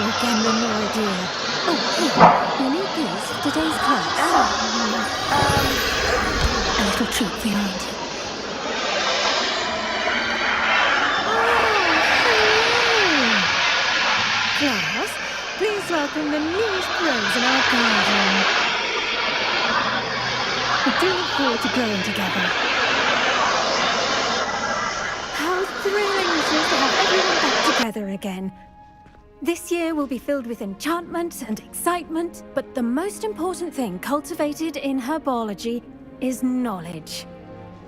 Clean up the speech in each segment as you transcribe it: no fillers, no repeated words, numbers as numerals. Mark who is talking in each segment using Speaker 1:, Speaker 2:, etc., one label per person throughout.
Speaker 1: again with no idea. Oh, here. You need these for today's class. A little treat for your auntie. Class, please welcome the newest pros in our garden. We do look forward to growing together. How thrilling it is to have everyone back together again. This year will be filled with enchantment and excitement, but the most important thing cultivated in herbology is knowledge.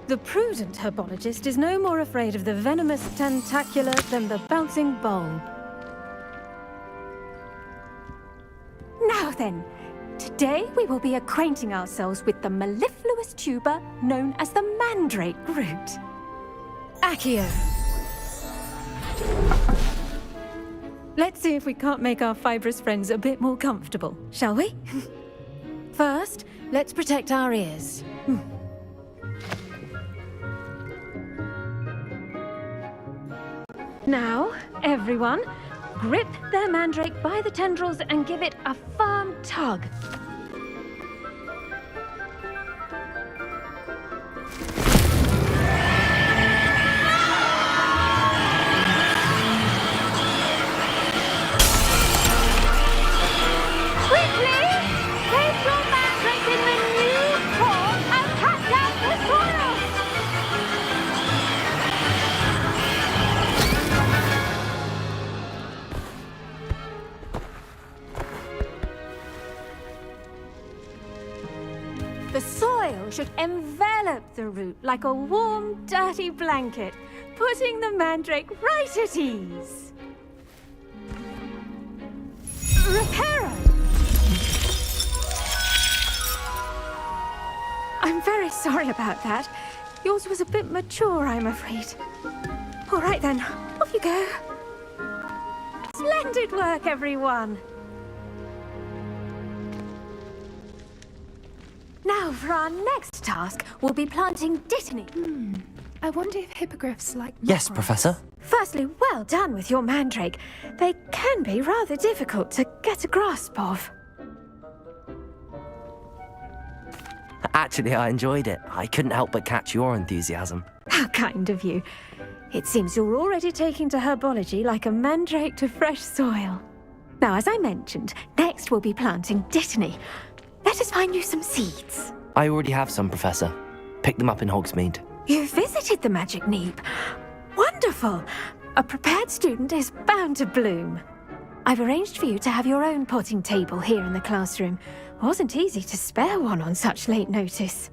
Speaker 1: The prudent herbologist is no more afraid of the venomous tentacular than the bouncing bulb. Now then, today we will be acquainting ourselves with the mellifluous tuber known as the Mandrake root. Accio. Let's see if we can't make our fibrous friends a bit more comfortable, shall we? First, let's protect our ears. Now, everyone, grip their mandrake by the tendrils and give it a firm tug. Quickly, place your mandrake in the new form and cut down the soil. The soil should envelop the root like a warm, dirty blanket, putting the mandrake right at ease. Reparo! I'm very sorry about that. Yours was a bit mature, I'm afraid. All right then, off you go. Splendid work, everyone! Now, for our next task, we'll be planting dittany.
Speaker 2: I wonder if hippogriffs like...
Speaker 3: Yes, Professor.
Speaker 1: Firstly, well done with your mandrake. They can be rather difficult to get a grasp of.
Speaker 3: Actually, I enjoyed it. I couldn't help but catch your enthusiasm.
Speaker 1: How kind of you. It seems you're already taking to herbology like a mandrake to fresh soil. Now, as I mentioned, next we'll be planting dittany. Let us find you some seeds.
Speaker 3: I already have some, Professor. Pick them up in Hogsmeade.
Speaker 1: You visited the Magic Neep. Wonderful! A prepared student is bound to bloom. I've arranged for you to have your own potting table here in the classroom. Wasn't easy to spare one on such late notice.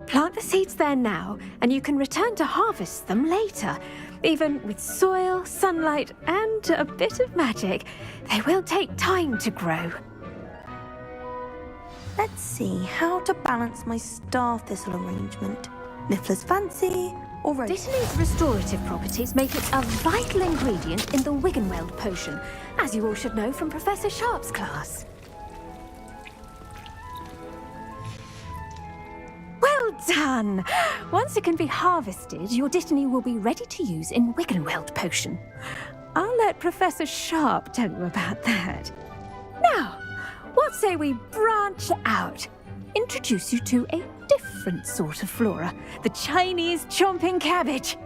Speaker 1: Plant the seeds there now, and you can return to harvest them later. Even with soil, sunlight, and a bit of magic, they will take time to grow.
Speaker 4: Let's see how to balance my star thistle arrangement. Niffler's fancy, or rose.
Speaker 1: Dittany's restorative properties make it a vital ingredient in the Wiggenweld potion, as you all should know from Professor Sharp's class. Well done! Once it can be harvested, your dittany will be ready to use in Wiggenweld potion. I'll let Professor Sharp tell you about that. Now, what say we branch out? Introduce you to a different sort of flora, the Chinese chomping cabbage.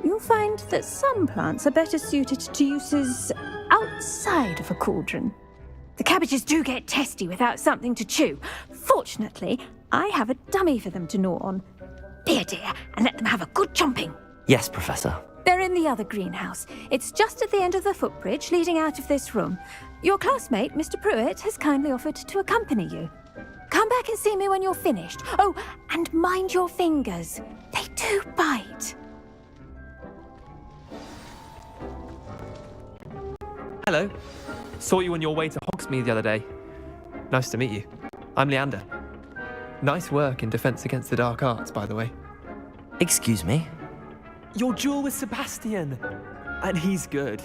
Speaker 1: You'll find that some plants are better suited to uses outside of a cauldron. The cabbages do get testy without something to chew. Fortunately, I have a dummy for them to gnaw on. Here, dear, and let them have a good chomping.
Speaker 3: Yes, Professor.
Speaker 1: They're in the other greenhouse. It's just at the end of the footbridge leading out of this room. Your classmate, Mr. Pruitt, has kindly offered to accompany you. Come back and see me when you're finished. Oh, and mind your fingers. They do bite.
Speaker 5: Hello. Saw you on your way to Hogsmeade the other day. Nice to meet you. I'm Leander. Nice work in Defense Against the Dark Arts, by the way.
Speaker 3: Excuse me?
Speaker 5: Your duel with Sebastian! And he's good.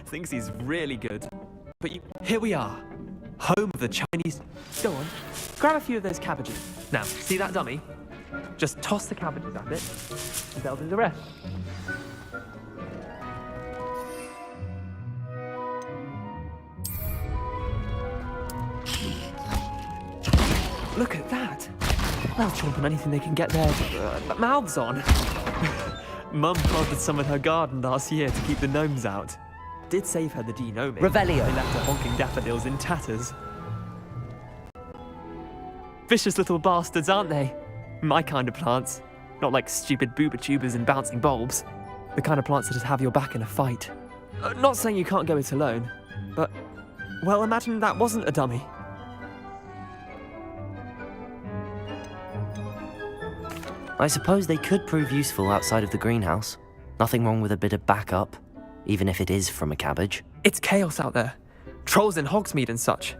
Speaker 5: Thinks he's really good. But here we are. Home of the Chinese... Go on. Grab a few of those cabbages. Now, see that dummy? Just toss the cabbages at it, and they'll do the rest. Look at that. They'll chomp on anything they can get their mouths on. Mum planted some in her garden last year to keep the gnomes out. Did save her the denoming.
Speaker 3: Revelio.
Speaker 5: They left her honking daffodils in tatters. Vicious little bastards, aren't they? My kind of plants. Not like stupid booba tubers and bouncing bulbs. The kind of plants that just have your back in a fight. Not saying you can't go it alone, but, well, imagine that wasn't a dummy.
Speaker 3: I suppose they could prove useful outside of the greenhouse. Nothing wrong with a bit of backup, even if it is from a cabbage.
Speaker 5: It's chaos out there. Trolls in Hogsmeade and such.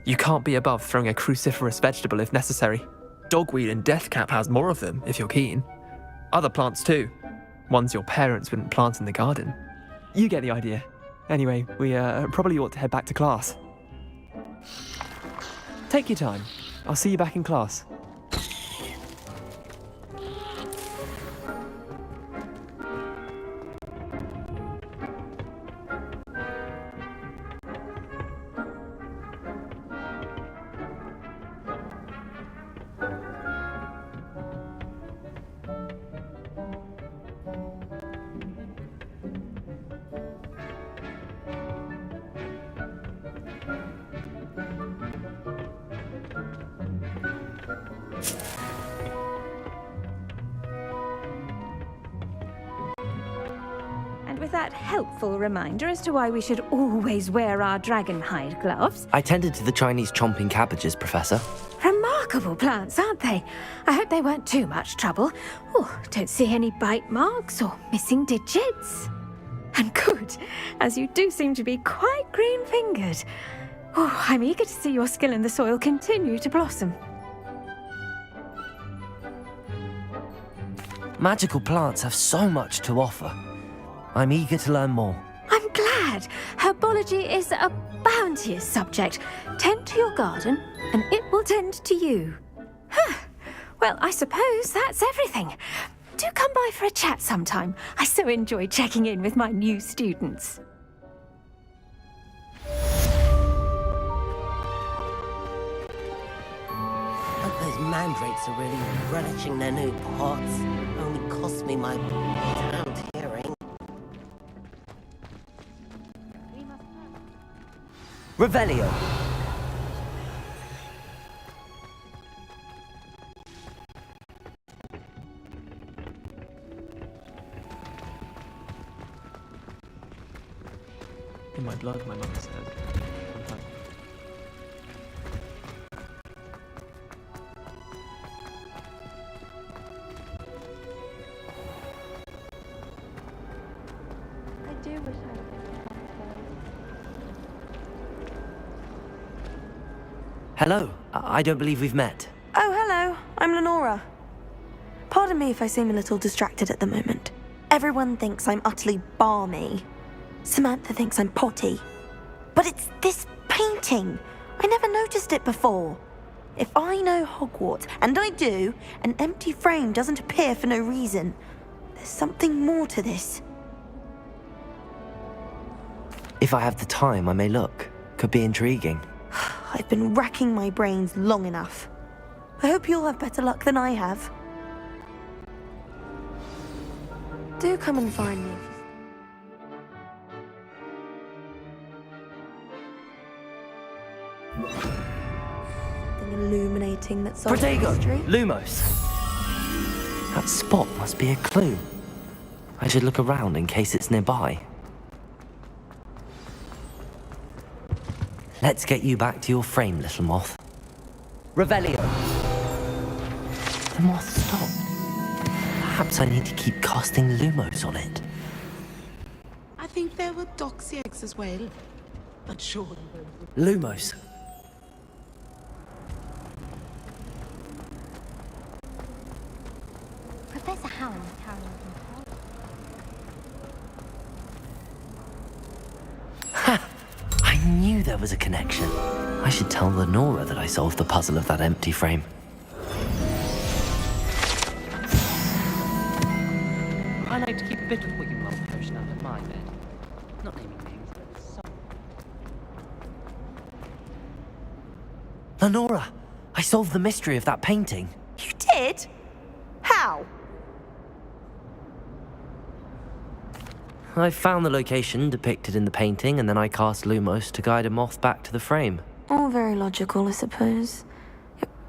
Speaker 5: You can't be above throwing a cruciferous vegetable if necessary. Dogweed and deathcap has more of them, if you're keen. Other plants too. Ones your parents wouldn't plant in the garden. You get the idea. Anyway, we probably ought to head back to class. Take your time. I'll see you back in class.
Speaker 1: With that helpful reminder as to why we should always wear our dragonhide gloves.
Speaker 3: I tended to the Chinese chomping cabbages, Professor.
Speaker 1: Remarkable plants, aren't they? I hope they weren't too much trouble. Oh, don't see any bite marks or missing digits. And good, as you do seem to be quite green-fingered. Oh, I'm eager to see your skill in the soil continue to blossom.
Speaker 3: Magical plants have so much to offer. I'm eager to learn more.
Speaker 1: I'm glad. Herbology is a bounteous subject. Tend to your garden, and it will tend to you. Huh. Well, I suppose that's everything. Do come by for a chat sometime. I so enjoy checking in with my new students.
Speaker 6: But those mandrakes are really relishing their new pots. Only cost me my damned hearing.
Speaker 3: Revelio.
Speaker 5: In my blood, my mother said.
Speaker 4: I do wish I was.
Speaker 3: Hello. I don't believe we've met.
Speaker 4: Oh, hello. I'm Lenora. Pardon me if I seem a little distracted at the moment. Everyone thinks I'm utterly balmy. Samantha thinks I'm potty. But it's this painting. I never noticed it before. If I know Hogwarts, and I do, an empty frame doesn't appear for no reason. There's something more to this.
Speaker 3: If I have the time, I may look. Could be intriguing.
Speaker 4: I've been racking my brains long enough. I hope you'll have better luck than I have. Do come and find me. Something illuminating that solves
Speaker 3: Protego!
Speaker 4: mystery.
Speaker 3: Lumos! That spot must be a clue. I should look around in case it's nearby. Let's get you back to your frame, little moth. Revelio! The moth stopped. Perhaps I need to keep casting Lumos on it.
Speaker 7: I think there were doxy eggs as well. But surely.
Speaker 3: Lumos.
Speaker 8: Professor Howard carrying
Speaker 3: Ha! I knew there was a connection. I should tell Lenora that I solved the puzzle of that empty frame.
Speaker 9: I like to keep a bit of Wiggenweld potion under my bed. Not naming names, but so...
Speaker 3: Lenora! I solved the mystery of that painting.
Speaker 4: You did? How?
Speaker 3: I found the location depicted in the painting, and then I cast Lumos to guide a moth back to the frame.
Speaker 4: All very logical, I suppose.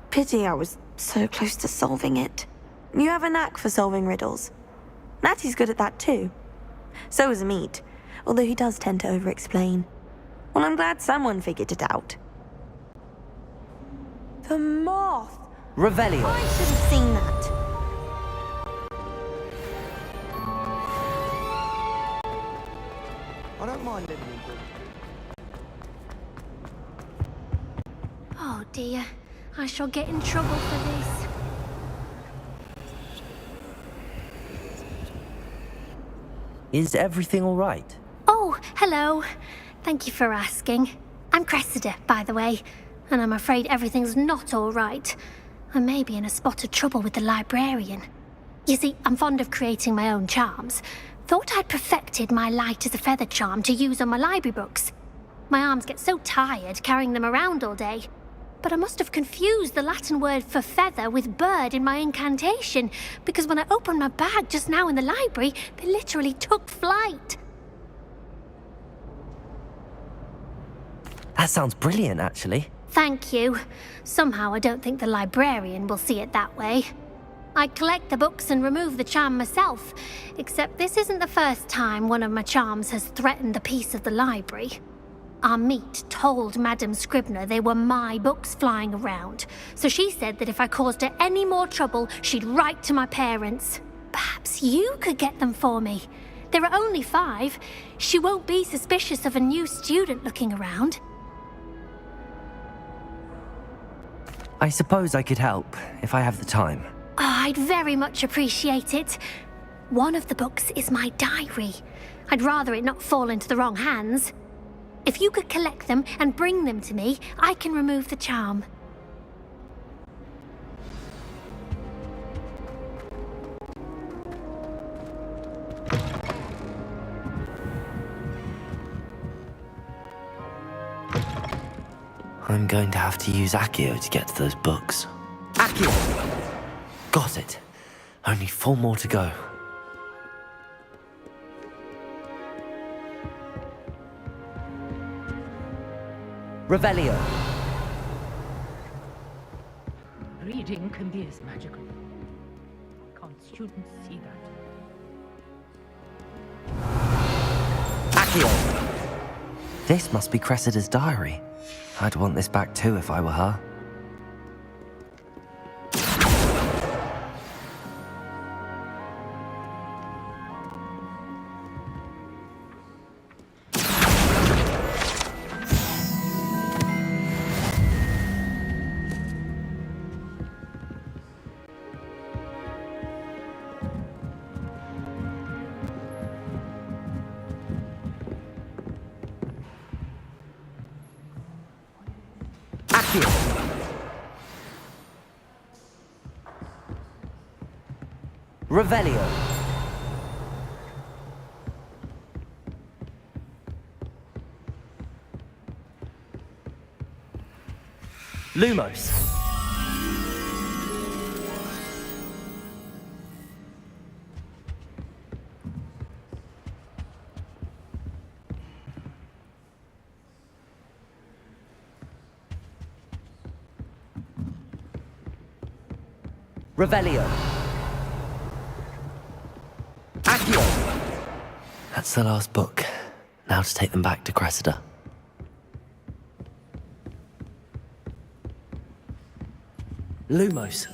Speaker 4: Pity I was so close to solving it. You have a knack for solving riddles. Natty's good at that too. So is Amit, although he does tend to over-explain. Well, I'm glad someone figured it out. The moth!
Speaker 3: Revelio.
Speaker 4: I should have seen that.
Speaker 6: I don't mind living in Britain.
Speaker 8: Oh dear, I shall get in trouble for this.
Speaker 3: Is everything all right?
Speaker 8: Oh, hello. Thank you for asking. I'm Cressida, by the way, and I'm afraid everything's not all right. I may be in a spot of trouble with the librarian. You see, I'm fond of creating my own charms. Thought I'd perfected my light as a feather charm to use on my library books. My arms get so tired carrying them around all day. But I must have confused the Latin word for feather with bird in my incantation, because when I opened my bag just now in the library, they literally took flight.
Speaker 3: That sounds brilliant, actually.
Speaker 8: Thank you. Somehow I don't think the librarian will see it that way. I collect the books and remove the charm myself, except this isn't the first time one of my charms has threatened the peace of the library. Amit told Madame Scribner they were my books flying around, so she said that if I caused her any more trouble, she'd write to my parents. Perhaps you could get them for me. There are only 5. She won't be suspicious of a new student looking around.
Speaker 3: I suppose I could help, if I have the time.
Speaker 8: Oh, I'd very much appreciate it. One of the books is my diary. I'd rather it not fall into the wrong hands. If you could collect them and bring them to me, I can remove the charm.
Speaker 3: I'm going to have to use Accio to get to those books. Accio! Got it. Only 4 more to go. Revelio.
Speaker 10: Reading can be as magical. Can't students see that?
Speaker 3: Accio! This must be Cressida's diary. I'd want this back too if I were her. Revelio. Lumos. Revelio. Accio! That's the last book. Now to take them back to Cressida. Lumos.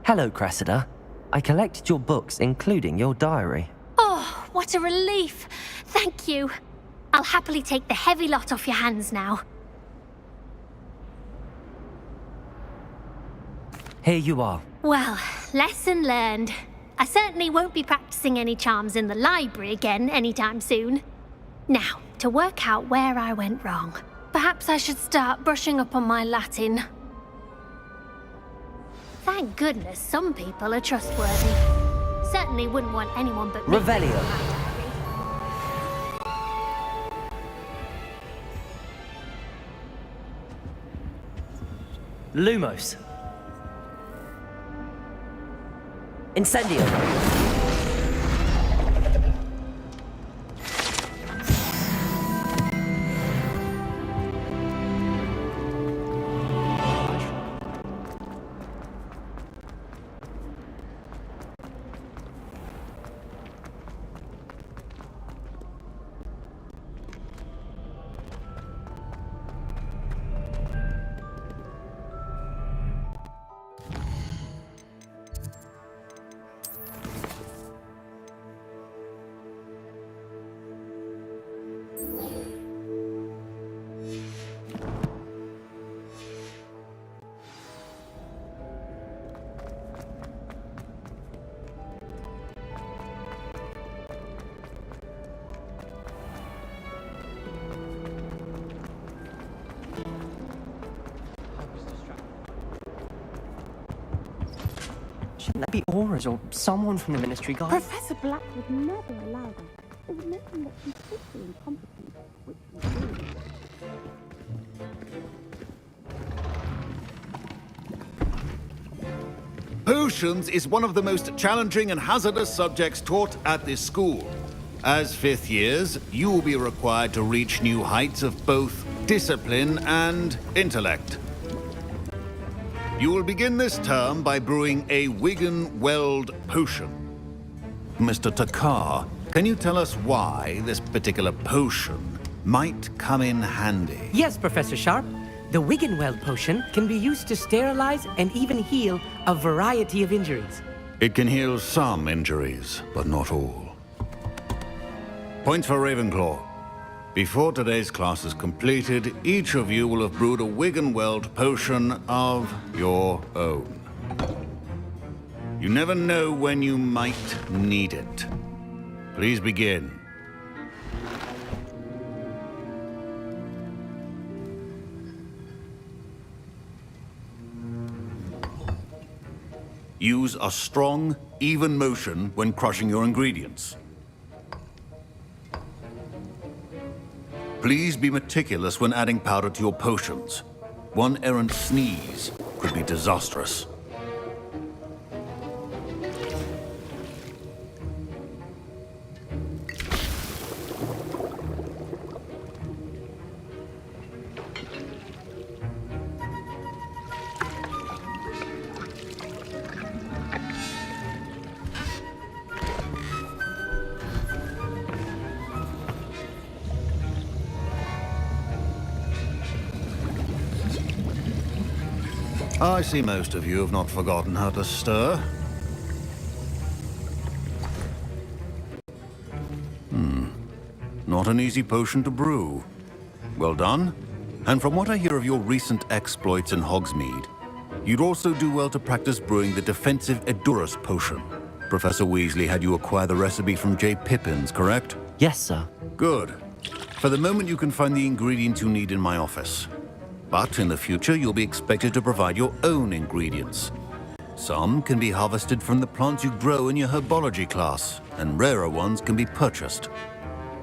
Speaker 3: Hello, Cressida. I collected your books, including your diary.
Speaker 8: Oh, what a relief. Thank you. I'll happily take the heavy lot off your hands now.
Speaker 3: Here you are.
Speaker 8: Well, lesson learned. I certainly won't be practicing any charms in the library again anytime soon. Now, to work out where I went wrong. Perhaps I should start brushing up on my Latin. Thank goodness some people are trustworthy. Certainly wouldn't want anyone but me.
Speaker 3: Revelio. Lumos. Incendio.
Speaker 9: Shouldn't there be auras or someone from the Ministry Guard?
Speaker 11: Professor Black would never allow that. It would make him look completely incompetent, which we do.
Speaker 12: Potions is one of the most challenging and hazardous subjects taught at this school. As fifth years, you will be required to reach new heights of both discipline and intellect. You will begin this term by brewing a Wiggenweld potion. Mr. Takar, can you tell us why this particular potion might come in handy?
Speaker 13: Yes, Professor Sharp. The Wiggenweld potion can be used to sterilize and even heal a variety of injuries.
Speaker 12: It can heal some injuries, but not all. Points for Ravenclaw. Before today's class is completed, each of you will have brewed a Wiggenweld potion of your own. You never know when you might need it. Please begin. Use a strong, even motion when crushing your ingredients. Please be meticulous when adding powder to your potions. One errant sneeze could be disastrous. I see most of you have not forgotten how to stir. Not an easy potion to brew. Well done. And from what I hear of your recent exploits in Hogsmeade, you'd also do well to practice brewing the defensive Edurus potion. Professor Weasley had you acquire the recipe from J. Pippins, correct?
Speaker 3: Yes, sir.
Speaker 12: Good. For the moment, you can find the ingredients you need in my office. But in the future, you'll be expected to provide your own ingredients. Some can be harvested from the plants you grow in your herbology class, and rarer ones can be purchased.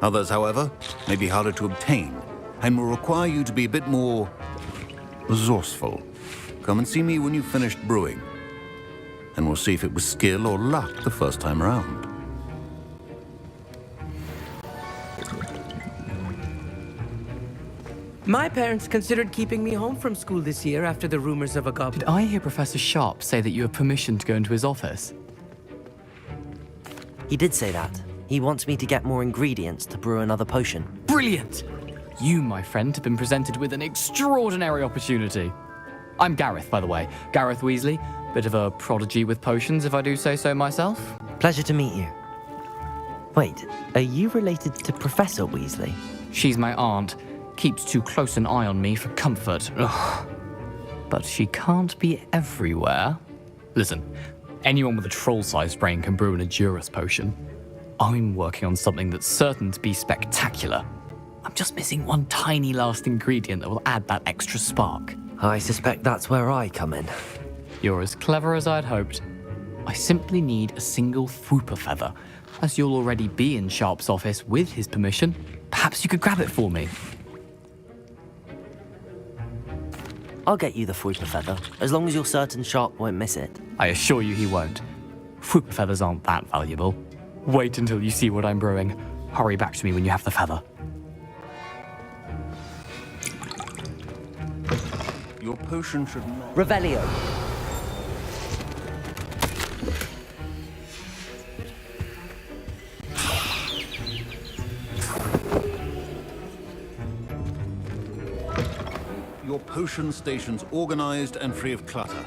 Speaker 12: Others, however, may be harder to obtain, and will require you to be a bit more resourceful. Come and see me when you've finished brewing, and we'll see if it was skill or luck the first time around.
Speaker 13: My parents considered keeping me home from school this year after the rumors of a goblin.
Speaker 14: Did I hear Professor Sharp say that you have permission to go into his office?
Speaker 3: He did say that. He wants me to get more ingredients to brew another potion.
Speaker 14: Brilliant! You, my friend, have been presented with an extraordinary opportunity. I'm Gareth, by the way, Gareth Weasley, Bit of a prodigy with potions, if I do say so myself.
Speaker 3: Pleasure to meet you. Wait, are you related to Professor Weasley?
Speaker 14: She's my aunt. Keeps too close an eye on me for comfort. Ugh. But she can't be everywhere. Listen, anyone with a troll-sized brain can brew an Edurus potion. I'm working on something that's certain to be spectacular. I'm just missing one tiny last ingredient that will add that extra spark.
Speaker 3: I suspect that's where I come in.
Speaker 14: You're as clever as I'd hoped. I simply need a single Fwooper feather. As you'll already be in Sharp's office with his permission, perhaps you could grab it for me.
Speaker 3: I'll get you the Fwooper feather, as long as you're certain Sharp won't miss it.
Speaker 14: I assure you he won't. Fwooper feathers aren't that valuable. Wait until you see what I'm brewing. Hurry back to me when you have the feather.
Speaker 12: Your potion should not...
Speaker 3: Revelio.
Speaker 12: Your potion station's organized and free of clutter.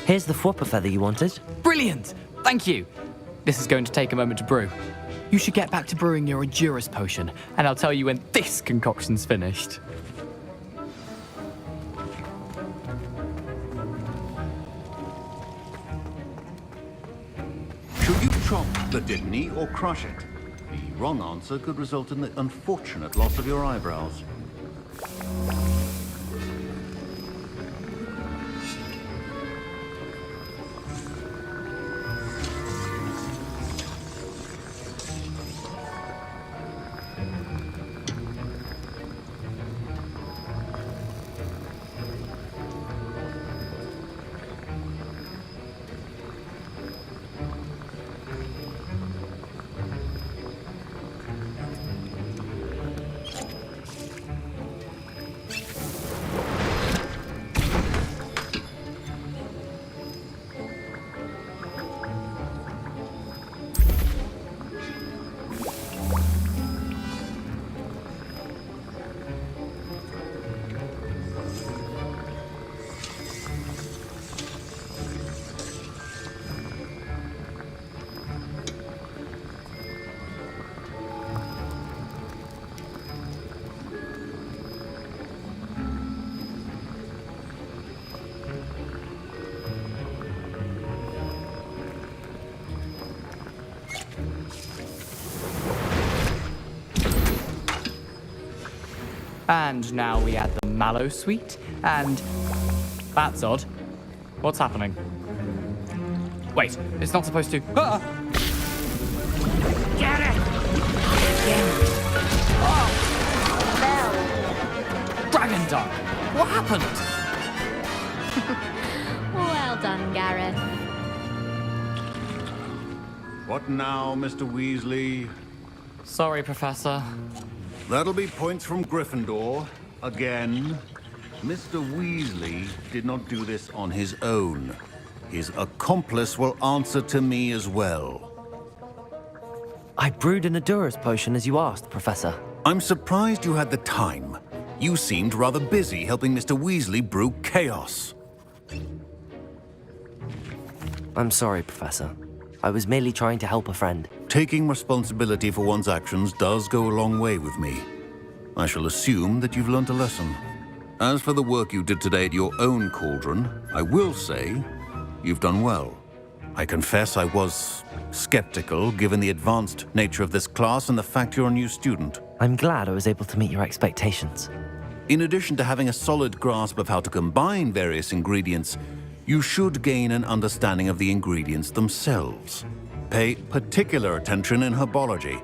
Speaker 3: Here's the Fwooper feather you wanted.
Speaker 14: Brilliant! Thank you! This is going to take a moment to brew. You should get back to brewing your Edurus potion, and I'll tell you when this concoction's finished.
Speaker 12: Should you chop the Dittany or crush it? The wrong answer could result in the unfortunate loss of your eyebrows.
Speaker 14: And now we add the mallow sweet, and... That's odd. What's happening? Wait, it's not supposed to... Ah!
Speaker 10: Get it!
Speaker 14: Dragon Duck! What happened?
Speaker 15: Well done, Gareth.
Speaker 12: What now, Mr. Weasley?
Speaker 14: Sorry, Professor.
Speaker 12: That'll be points from Gryffindor. Again. Mr. Weasley did not do this on his own. His accomplice will answer to me as well.
Speaker 3: I brewed an Edurus potion as you asked, Professor.
Speaker 12: I'm surprised you had the time. You seemed rather busy helping Mr. Weasley brew chaos.
Speaker 3: I'm sorry, Professor. I was merely trying to help a friend.
Speaker 12: Taking responsibility for one's actions does go a long way with me. I shall assume that you've learnt a lesson. As for the work you did today at your own cauldron, I will say you've done well. I confess I was skeptical, given the advanced nature of this class and the fact you're a new student.
Speaker 3: I'm glad I was able to meet your expectations.
Speaker 12: In addition to having a solid grasp of how to combine various ingredients, you should gain an understanding of the ingredients themselves. Pay particular attention in herbology.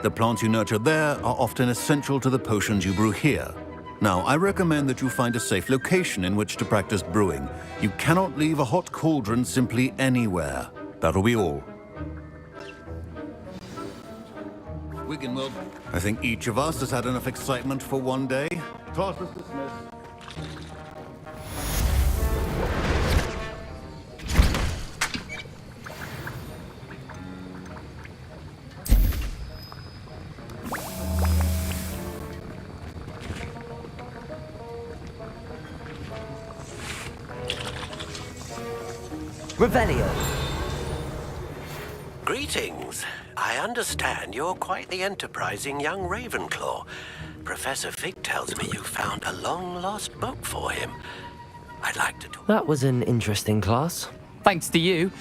Speaker 12: The plants you nurture there are often essential to the potions you brew here. Now, I recommend that you find a safe location in which to practice brewing. You cannot leave a hot cauldron simply anywhere. That'll be all. Wiggenweld, I think each of us has had enough excitement for one day. Class is dismissed.
Speaker 6: Revelio.
Speaker 16: Greetings. I understand you're quite the enterprising young Ravenclaw. Professor Fig tells me you found a long-lost book for him. I'd like to talk.
Speaker 3: That was an interesting class.
Speaker 14: Thanks to you.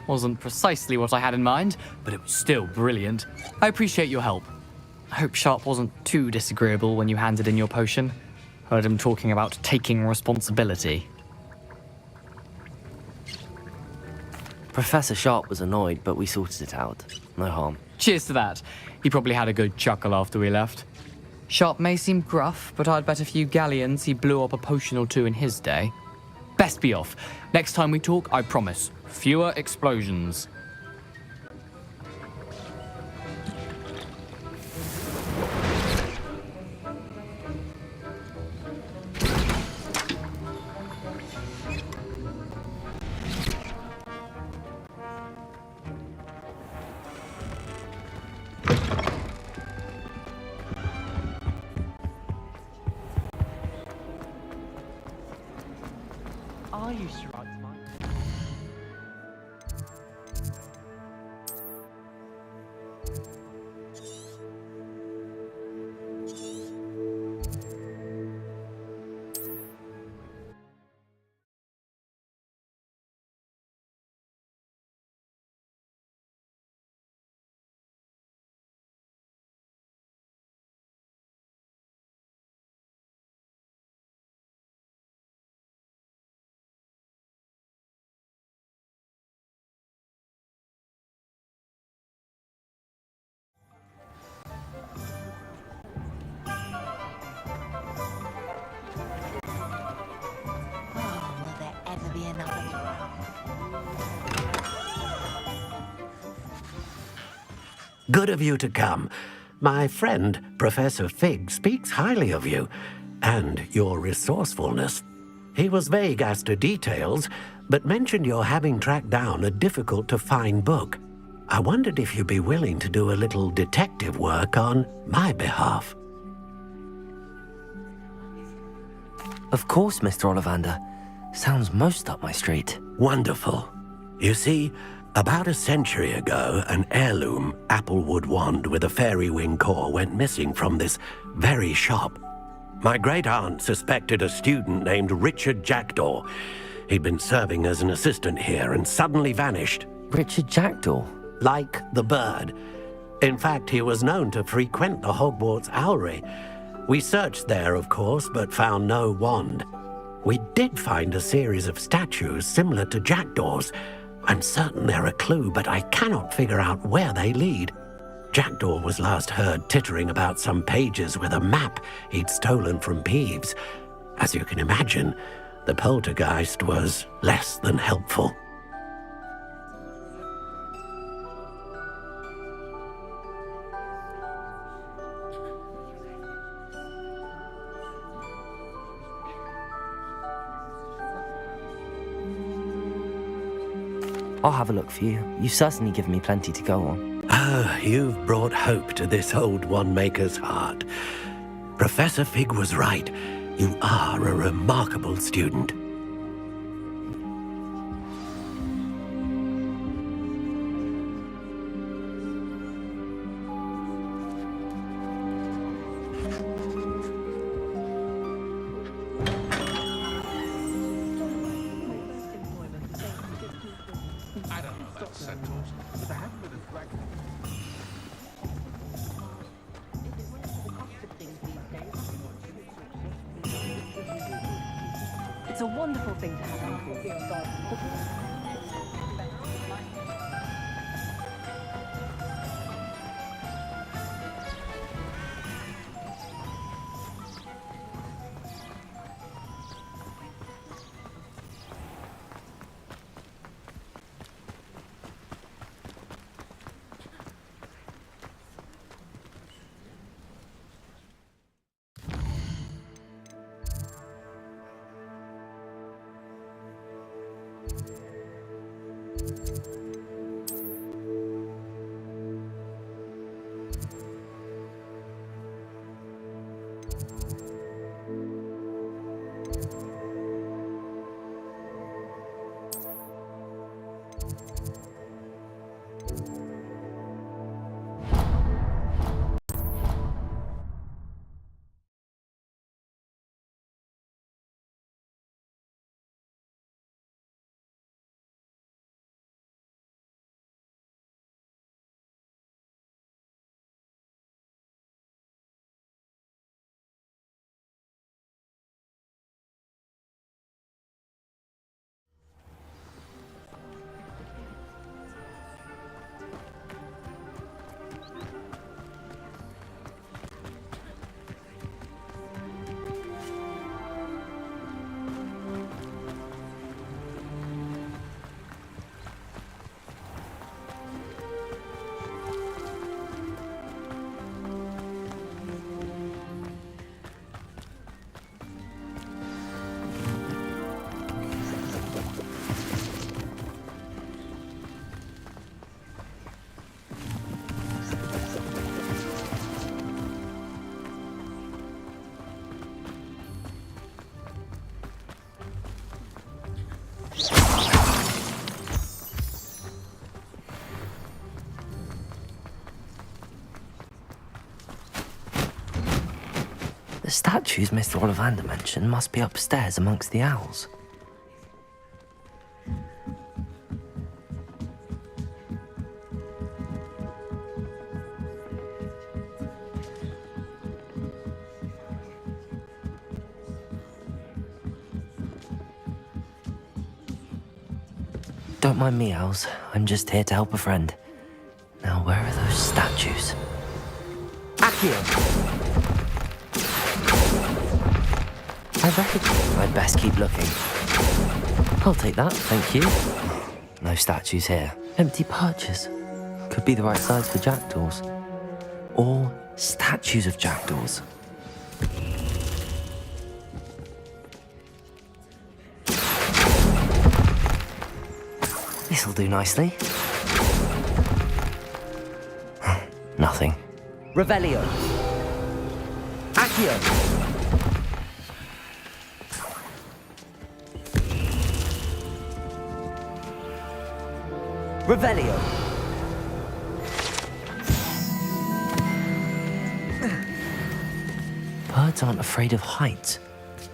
Speaker 14: Wasn't precisely what I had in mind, but it was still brilliant. I appreciate your help. I hope Sharp wasn't too disagreeable when you handed in your potion. Heard him talking about taking responsibility.
Speaker 3: Professor Sharp was annoyed, but we sorted it out. No harm.
Speaker 14: Cheers to that. He probably had a good chuckle after we left. Sharp may seem gruff, but I'd bet a few galleons he blew up a potion or two in his day. Best be off. Next time we talk, I promise, fewer explosions.
Speaker 9: I used to write mine.
Speaker 16: Good of you to come. My friend, Professor Fig, speaks highly of you and your resourcefulness. He was vague as to details, but mentioned your having tracked down a difficult-to-find book. I wondered if you'd be willing to do a little detective work on my behalf.
Speaker 3: Of course, Mr. Ollivander. Sounds most up my street.
Speaker 16: Wonderful. You see, about a century ago, an heirloom applewood wand with a fairy wing core went missing from this very shop. My great-aunt suspected a student named Richard Jackdaw. He'd been serving as an assistant here and suddenly vanished.
Speaker 3: Richard Jackdaw?
Speaker 16: Like the bird. In fact, he was known to frequent the Hogwarts Owlery. We searched there, of course, but found no wand. We did find a series of statues similar to Jackdaw's. I'm certain they're a clue, but I cannot figure out where they lead. Jackdaw was last heard tittering about some pages with a map he'd stolen from Peeves. As you can imagine, the poltergeist was less than helpful.
Speaker 3: I'll have a look for you. You've certainly given me plenty to go on.
Speaker 16: Ah, you've brought hope to this old one-maker's heart. Professor Fig was right. You are a remarkable student.
Speaker 17: It's a wonderful thing to have.
Speaker 3: The statues Mr. Ollivander mentioned must be upstairs amongst the owls. Don't mind me, owls. I'm just here to help a friend. Now, where are those statues?
Speaker 13: Accio!
Speaker 3: I reckon I'd best keep looking. I'll take that, thank you. No statues here. Empty perches. Could be the right size for jackdaws. Or statues of jackdaws. This'll do nicely. Nothing.
Speaker 13: Revelio. Accio. Revelio.
Speaker 3: Birds aren't afraid of heights.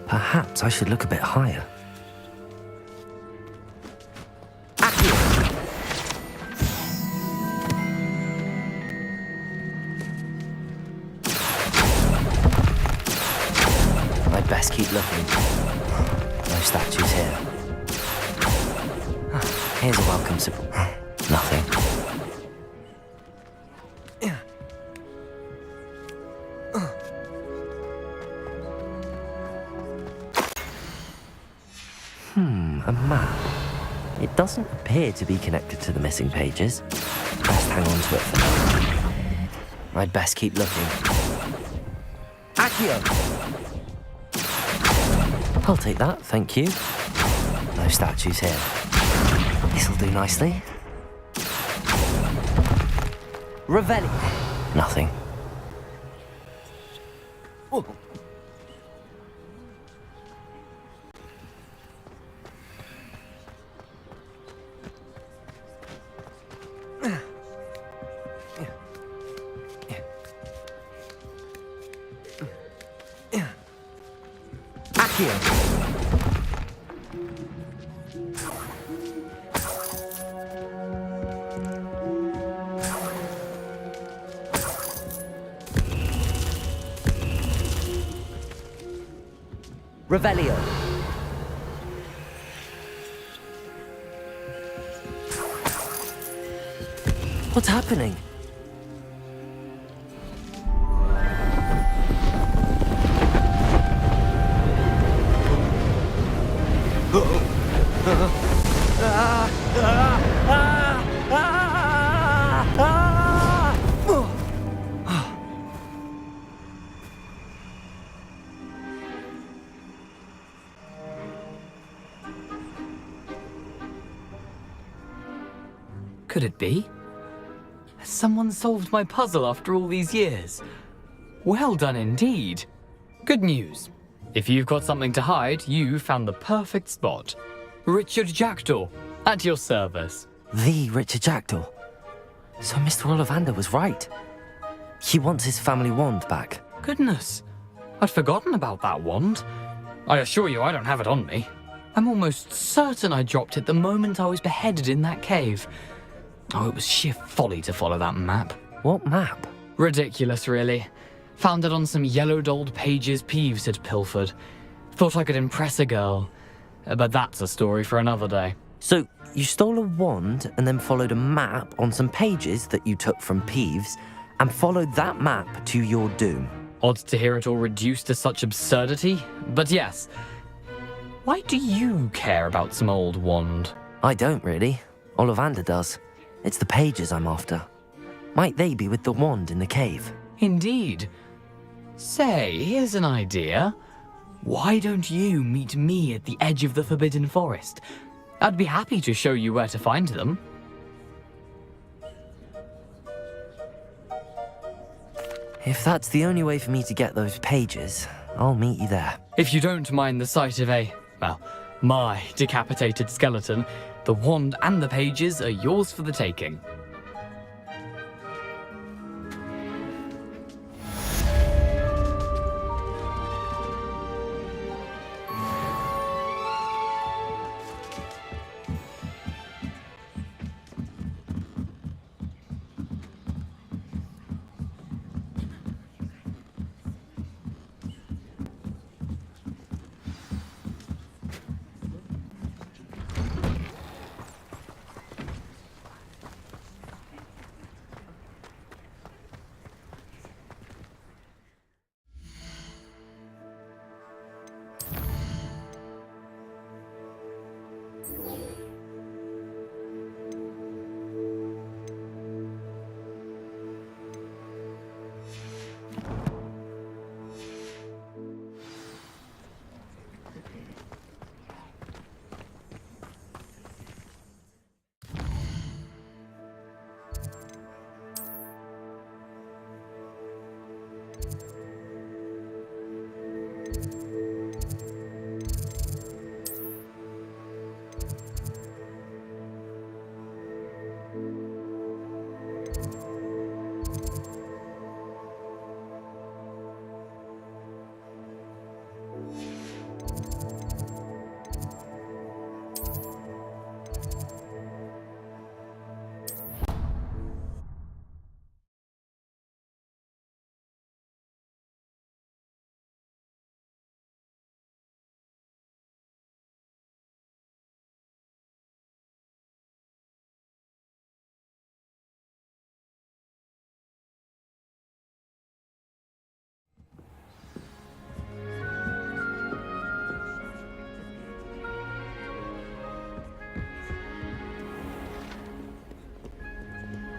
Speaker 3: Perhaps I should look a bit higher. I'd best keep looking. No statues here. Here's a welcome surprise. Nothing. A map. It doesn't appear to be connected to the missing pages. Best hang on to it for now. I'd best keep looking.
Speaker 13: Accio!
Speaker 3: I'll take that, thank you. No statues here. This'll do nicely.
Speaker 13: Revelli.
Speaker 3: Nothing.
Speaker 13: Oh. Accio. Revelio.
Speaker 3: What's happening?
Speaker 14: Could it be? Has someone solved my puzzle after all these years? Well done indeed. Good news. If you've got something to hide, you found the perfect spot. Richard Jackdaw, at your service.
Speaker 3: The Richard Jackdaw. So Mr. Ollivander was right. He wants his family wand back.
Speaker 14: Goodness, I'd forgotten about that wand. I assure you I don't have it on me. I'm almost certain I dropped it the moment I was beheaded in that cave. Oh, it was sheer folly to follow that map.
Speaker 3: What map?
Speaker 14: Ridiculous, really. Found it on some yellowed old pages Peeves had pilfered. Thought I could impress a girl. But that's a story for another day.
Speaker 3: So, you stole a wand and then followed a map on some pages that you took from Peeves and followed that map to your doom.
Speaker 14: Odd to hear it all reduced to such absurdity, but yes. Why do you care about some old wand?
Speaker 3: I don't really. Ollivander does. It's the pages I'm after. Might they be with the wand in the cave?
Speaker 14: Indeed. Say, here's an idea. Why don't you meet me at the edge of the Forbidden Forest? I'd be happy to show you where to find them.
Speaker 3: If that's the only way for me to get those pages, I'll meet you there.
Speaker 14: If you don't mind the sight of my decapitated skeleton, the wand and the pages are yours for the taking.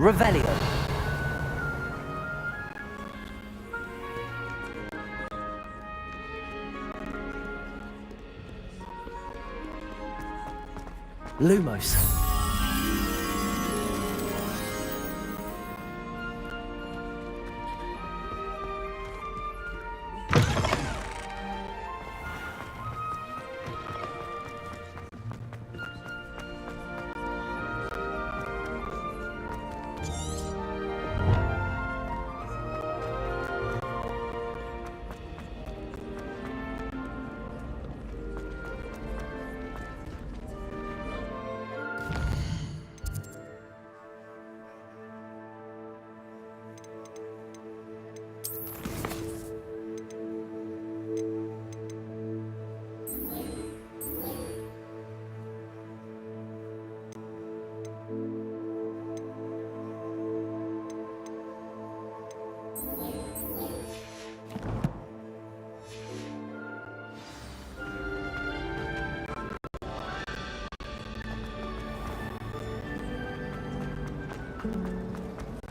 Speaker 3: Revelio. Lumos.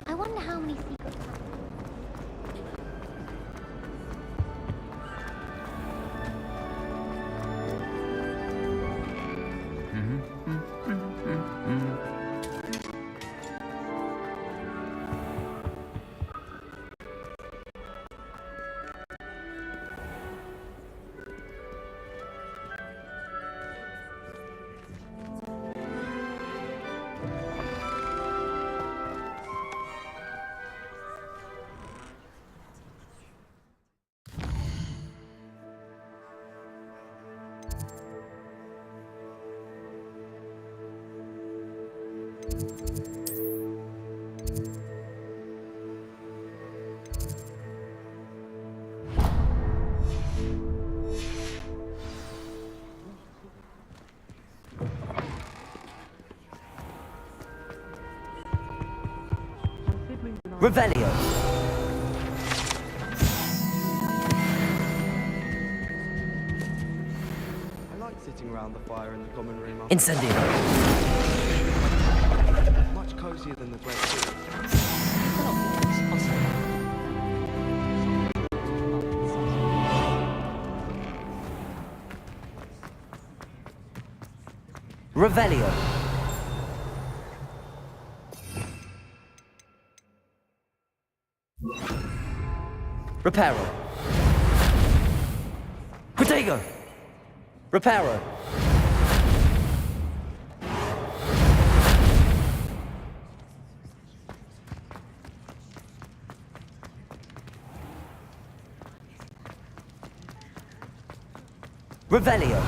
Speaker 8: I wonder how many secrets. Revelio.
Speaker 18: I like sitting around the fire in the common room.
Speaker 3: Incendio.
Speaker 18: Much cozier than the great hall.
Speaker 3: Revelio. Reparo. Protego. Reparo. Revelio.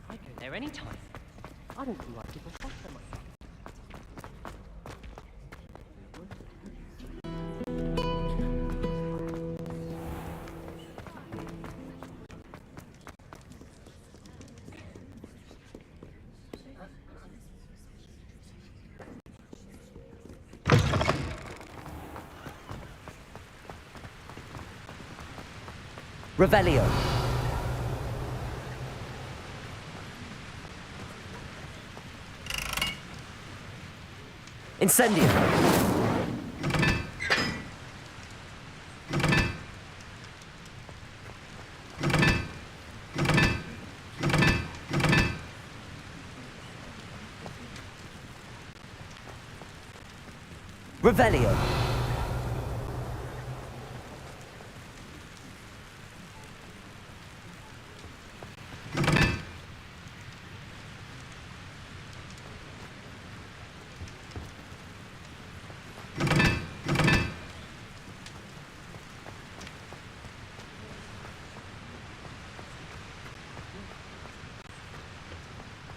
Speaker 9: I go there anytime. I don't feel like it was faster myself.
Speaker 3: Revelio. Incendio. Revelio.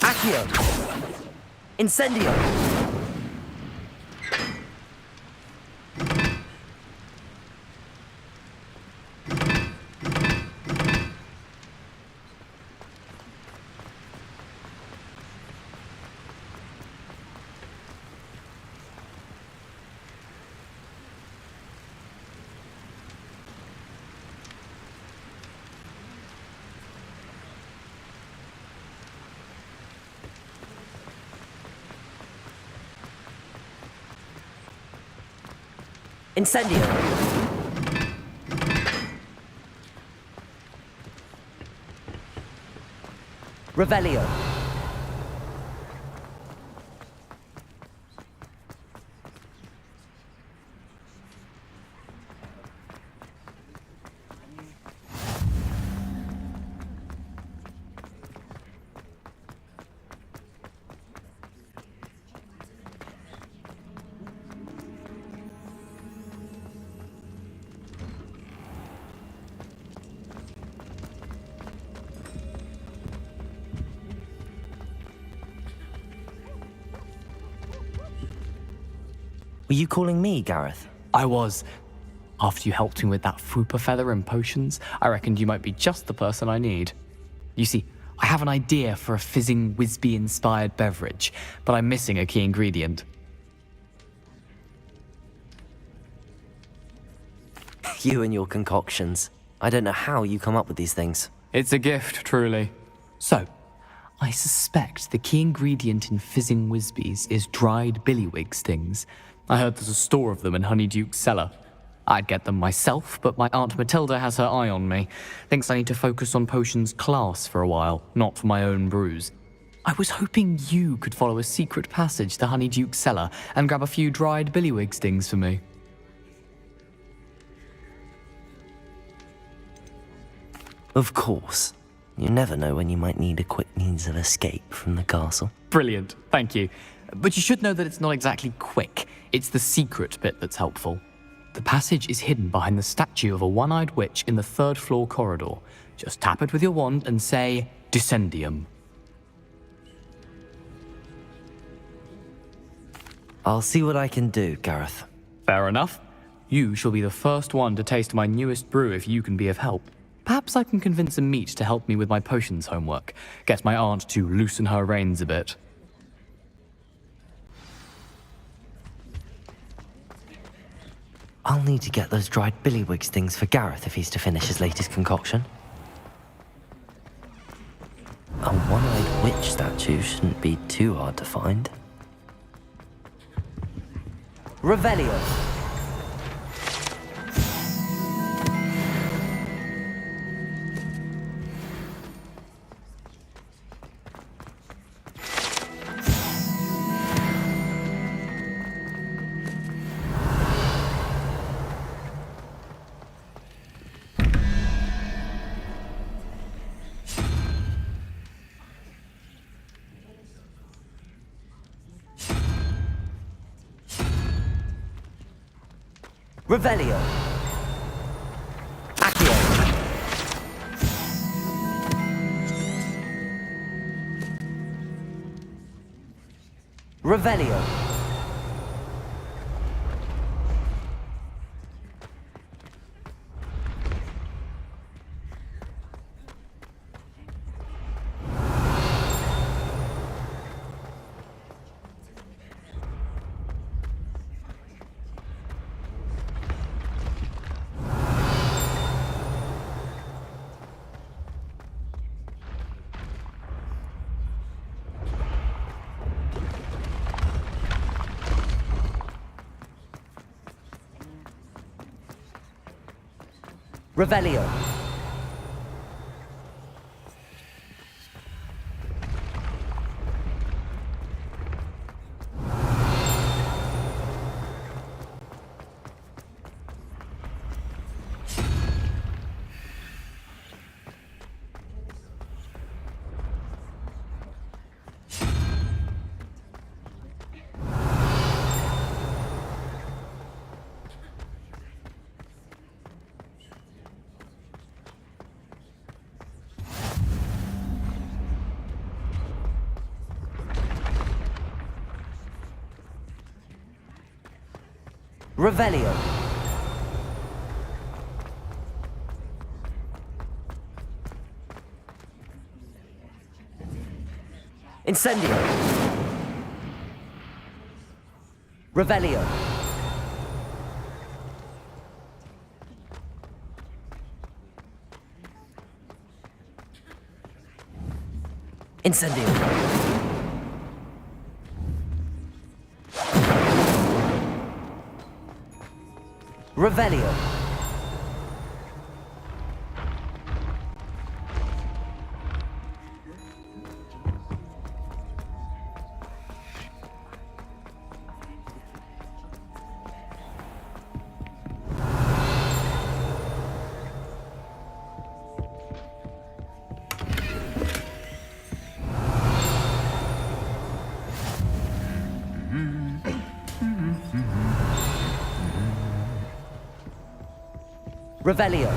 Speaker 3: Accio. Incendio. Incendio! Revelio! Were you calling me, Gareth?
Speaker 14: I was. After you helped me with that Fupa feather and potions, I reckoned you might be just the person I need. You see, I have an idea for a fizzing Whizbee-inspired beverage, but I'm missing a key ingredient.
Speaker 3: You and your concoctions. I don't know how you come up with these things.
Speaker 14: It's a gift, truly. So, I suspect the key ingredient in fizzing Whizbees is dried billywig stings. I heard there's a store of them in Honeyduke's cellar. I'd get them myself, but my Aunt Matilda has her eye on me. Thinks I need to focus on potions class for a while, not for my own brews. I was hoping you could follow a secret passage to Honeyduke's cellar and grab a few dried billywig stings for me.
Speaker 3: Of course. You never know when you might need a quick means of escape from the castle.
Speaker 14: Brilliant, thank you. But you should know that it's not exactly quick. It's the secret bit that's helpful. The passage is hidden behind the statue of a one-eyed witch in the third-floor corridor. Just tap it with your wand and say, Descendium.
Speaker 3: I'll see what I can do, Gareth.
Speaker 14: Fair enough. You shall be the first one to taste my newest brew if you can be of help. Perhaps I can convince a meat to help me with my potions homework. Get my aunt to loosen her reins a bit.
Speaker 3: I'll need to get those dried billywig stings for Gareth if he's to finish his latest concoction. A one-eyed witch statue shouldn't be too hard to find. Revelio! Revelio! Accio! Revelio! Revelio! Revelio! Incendio! Revelio! Incendio! Revelio. Revelio.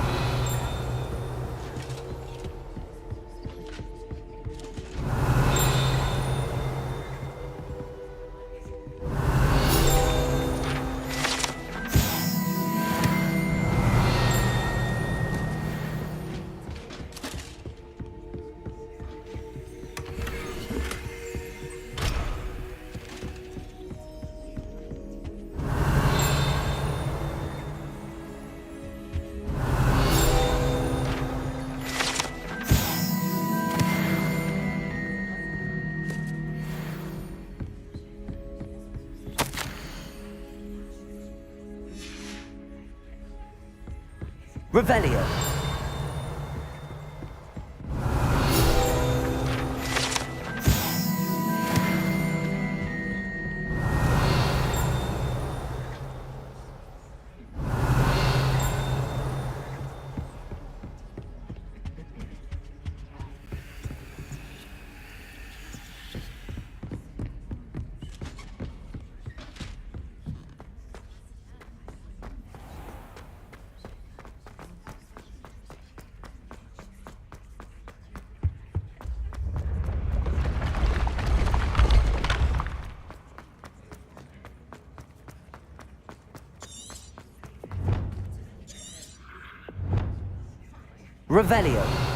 Speaker 3: Revelio. Revelio.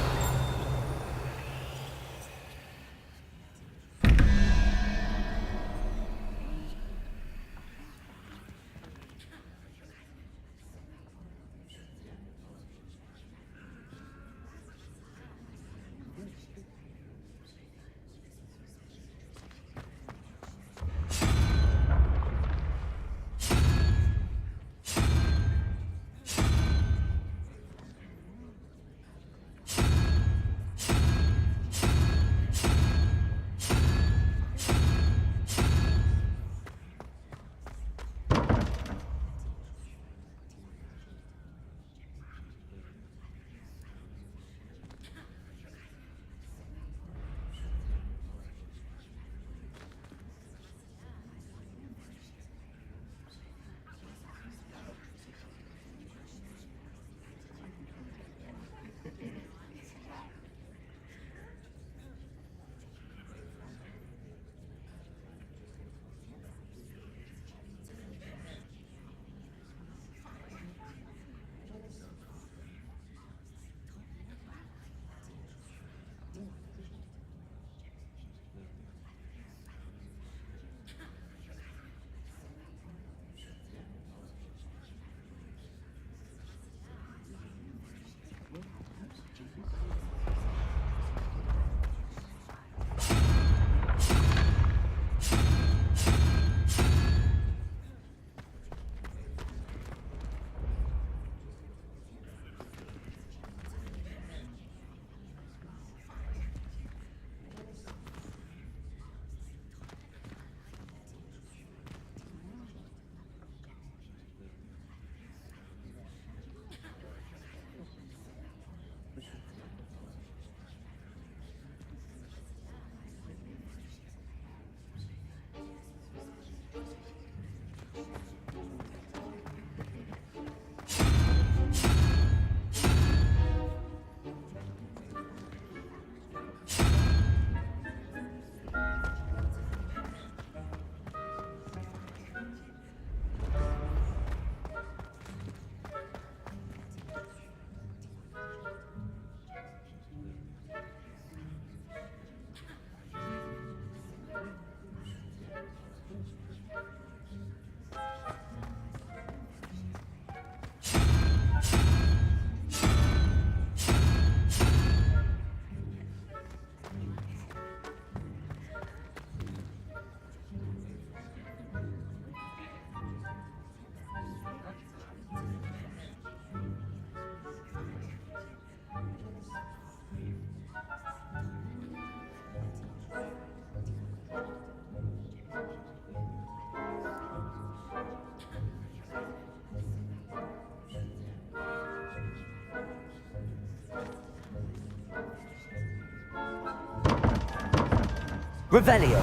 Speaker 3: Revelio.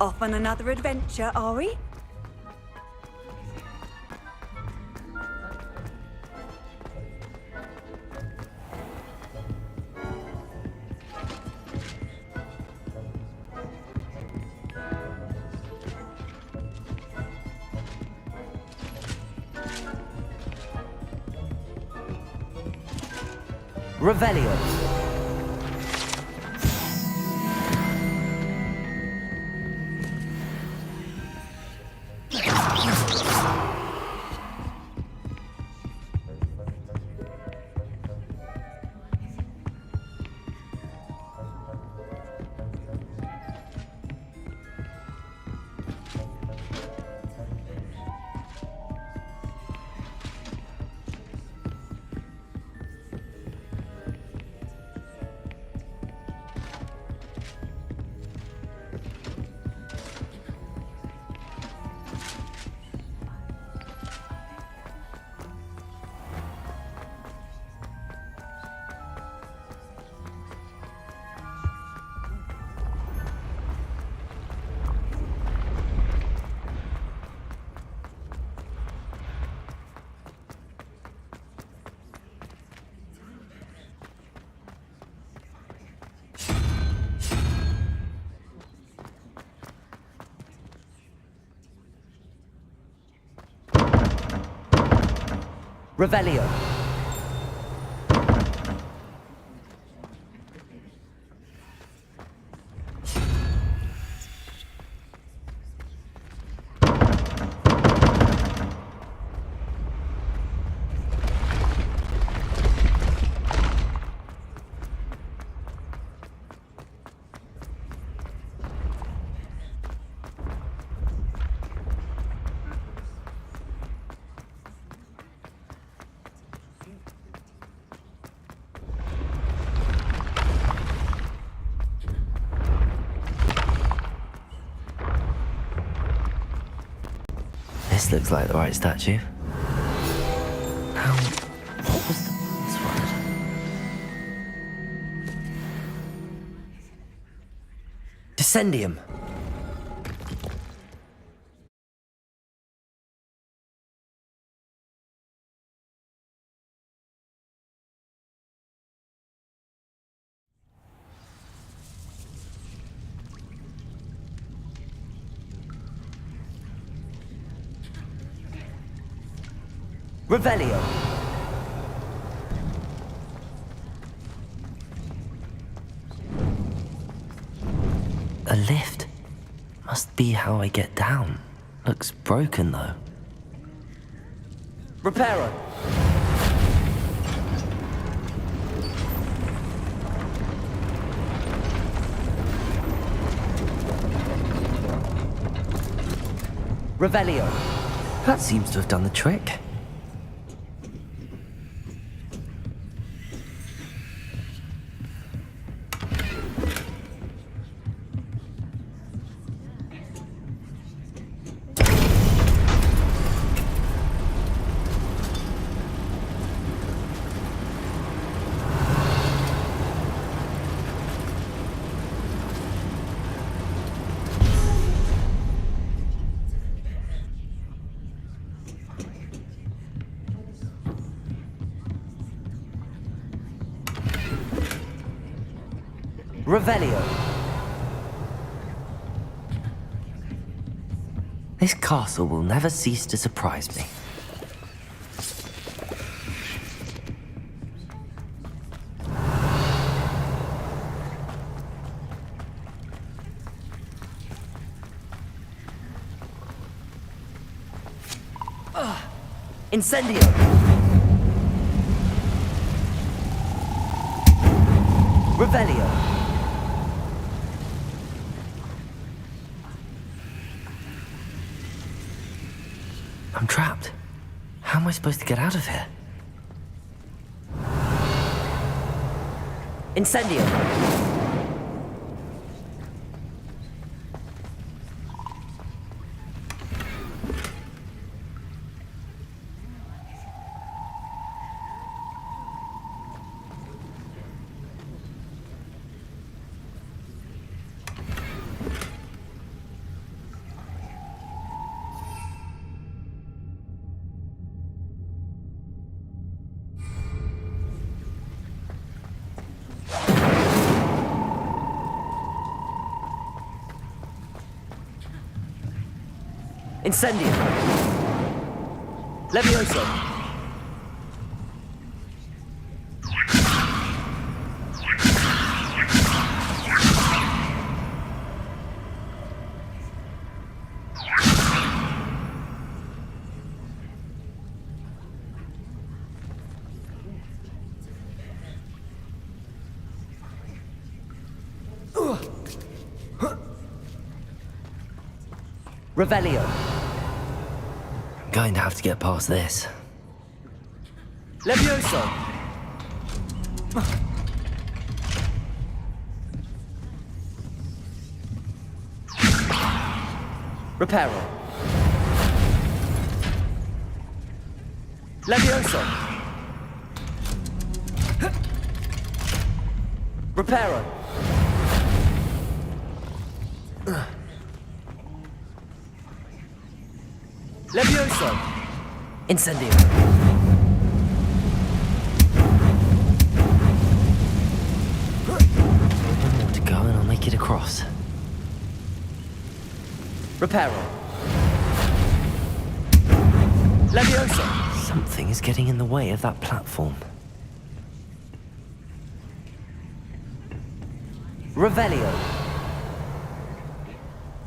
Speaker 19: Off on another adventure, are we?
Speaker 3: Revelio. Revelio. This looks like the right statue. Now, what was the password? Descendium. Revelio. A lift. Must be how I get down. Looks broken though. Reparo. Revelio. That seems to have done the trick. Revelio. This castle will never cease to surprise me. Incendio! Revelio. I'm trapped. How am I supposed to get out of here? Incendio. Incendio. Levioso. Revelio. Going to have to get past this. Levioso! Reparo. Levioso! Reparo. Levioso! Incendio! One more to go and I'll make it across. Reparo. Levioso! Something is getting in the way of that platform. Revelio.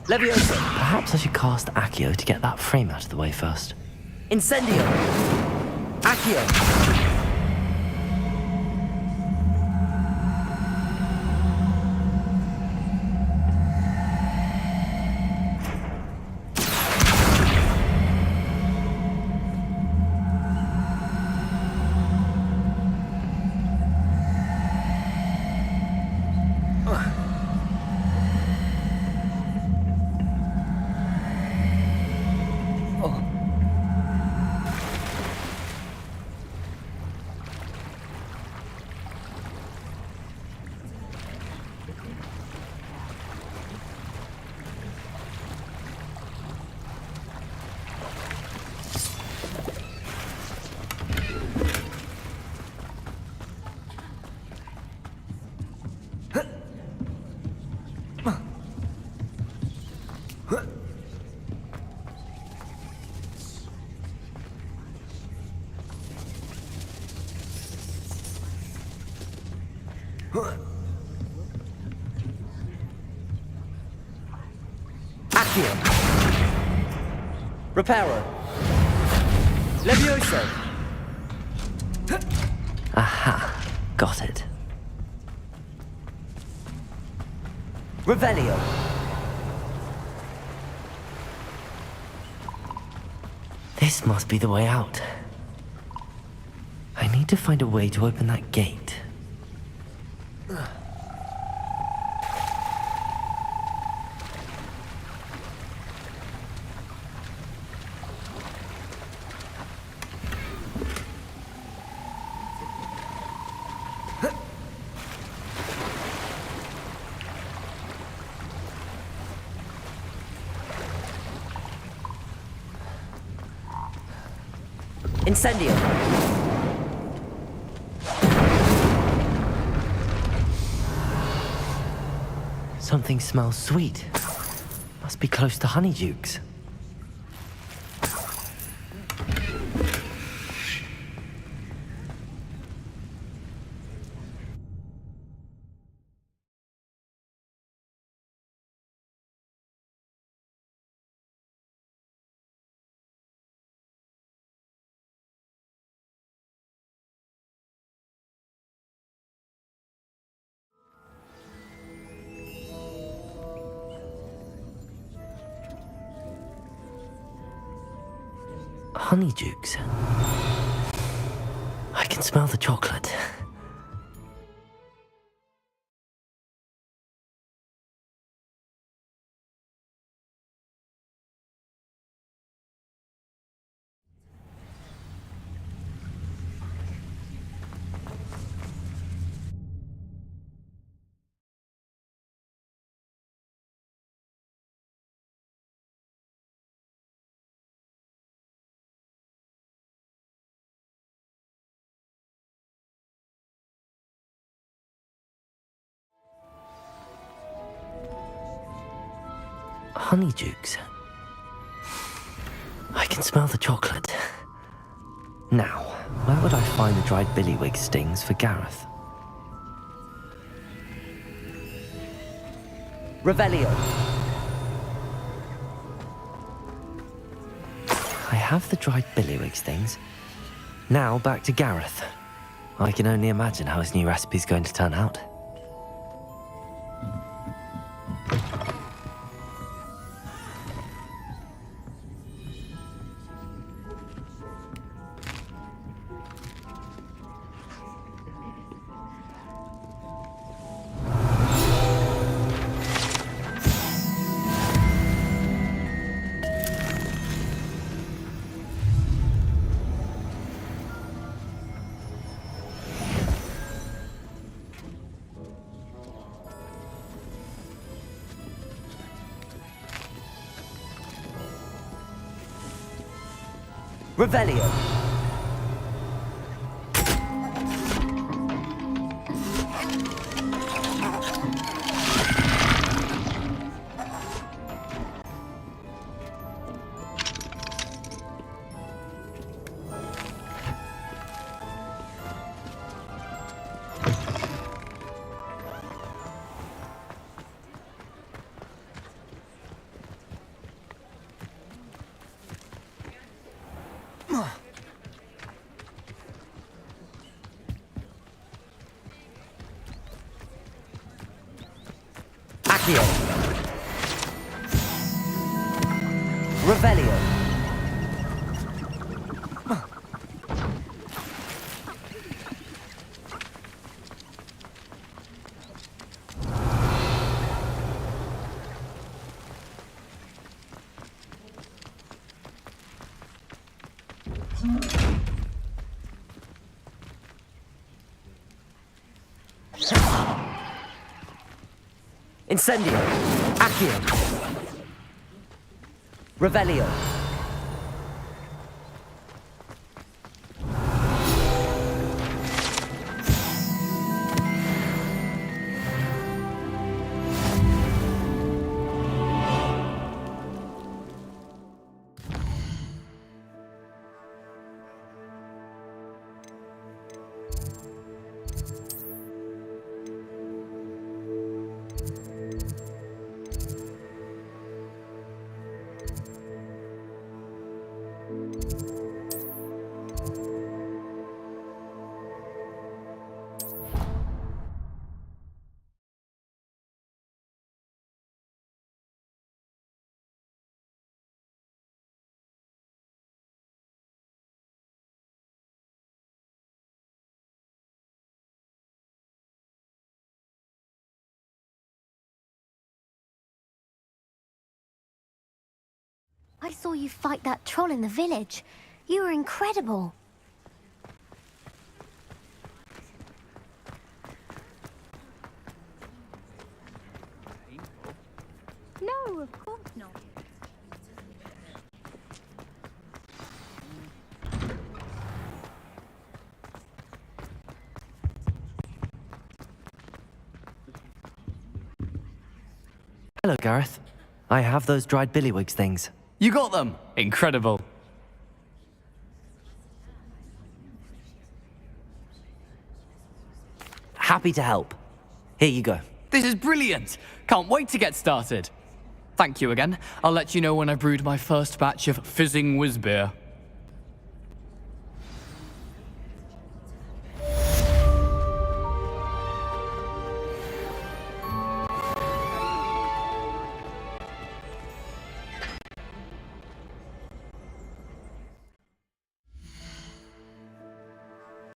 Speaker 3: Levioso! Perhaps I should cast Accio to get that frame out of the way first. Incendio! Accio! Accio. Reparo. Levioso. Aha. Got it. Revelio. This must be the way out. I need to find a way to open that gate. Incendio! Something smells sweet. Must be close to Honeydukes. Honeydukes. I can smell the chocolate. Honeydukes. I can smell the chocolate. Now, where would I find the dried billywig stings for Gareth? Revelio. I have the dried billywig stings. Now back to Gareth. I can only imagine how his new recipe's going to turn out. Revelio. Accio. Revelio. Incendio. Accio. Revelio.
Speaker 8: I saw you fight that troll in the village. You were incredible.
Speaker 11: No, of course not.
Speaker 3: Hello, Gareth. I have those dried billywig things.
Speaker 14: You got them! Incredible.
Speaker 3: Happy to help. Here you go.
Speaker 14: This is brilliant! Can't wait to get started. Thank you again. I'll let you know when I brewed my first batch of fizzing whiz beer.